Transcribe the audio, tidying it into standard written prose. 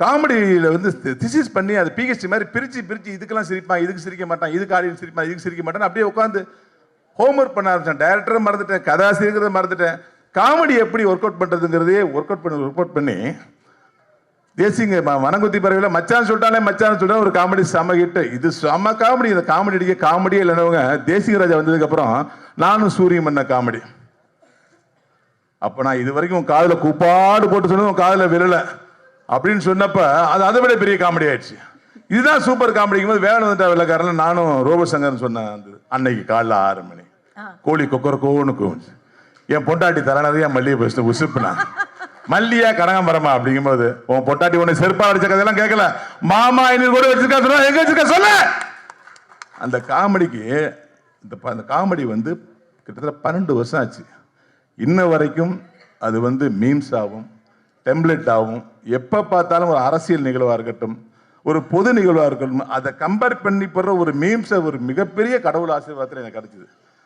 காமெடியில் வந்து திசிஸ் பண்ணி அது பிஹெச்டி மாதிரி பிரித்து இதுக்கெல்லாம் சிரிப்பான், இதுக்கு சிரிக்க மாட்டான், இதுக்கு ஆடியன்ஸ் சிரிப்பான், இதுக்கு சிரிக்க மாட்டான், அப்படியே உட்காந்து ஹோம்ஒர்க் பண்ண ஆரம்பிச்சேன். டைரக்டரை மறந்துட்டேன், கதாசிரியர்கிறத மறந்துட்டேன். காமெடி எப்படி ஒர்க் அவுட் பண்ணுறதுங்கிறதே ஒர்க் அவுட் பண்ணி தேசிங்க வனங்குத்தி பறவையில் மச்சான் சொல்லிட்டாலே மச்சான் சொல்லிட்டா ஒரு காமெடி செம ஹிட்டு. இது செம காமெடி. இந்த காமெடி அடிக்க காமெடியே இல்லைனவங்க தேசிக ராஜா வந்ததுக்கப்புறம் நானும் சூரியன் பண்ண காமெடி. அப்போ நான் இது வரைக்கும் உன் காதில் கூப்பாடு போட்டு சொன்னது உன் காதில் விழலை அப்படின்னு சொன்னப்ப அது அதை விட பெரிய காமெடி ஆயிடுச்சு. இதுதான் சூப்பர் காமெடிக்கும் போது வேலை வந்துட்டா வெள்ளக்காரன் நானும் ரோபசங்கர்னு சொன்னேன். அன்னைக்கு காலைல 6 மணி கோழி கொக்கரக்கோன்னு கூச்சு. என் பொண்டாட்டி தரனதையா மல்லிகை பேசிட்டு உசுப்புனா மல்லியா கனகாம்பரமா அப்படிங்கும்போது உன் பொட்டாட்டி உன்னை செருப்பா அடிச்ச கதையெல்லாம் கேட்கல. மாமா இன்னும் கூட வச்சிருக்கா சொல்ல எங்க வச்சிருக்க சொல்ல. அந்த காமெடிக்கு அந்த காமெடி வந்து கிட்டத்தட்ட 12 வருஷம் ஆச்சு. இன்ன வரைக்கும் அது வந்து மீம்ஸ் ஆகும், டெம்ப்ளேட் ஆகும். எப்போ பார்த்தாலும் ஒரு அரசியல் நிகழ்வாக இருக்கட்டும், ஒரு பொது நிகழ்வாக இருக்கட்டும், அதை கம்பேர் பண்ணி போடுற ஒரு மீம்ஸை ஒரு மிகப்பெரிய கடவுள் ஆசீர்வாதத்தில் எனக்கு கிடைச்சிது.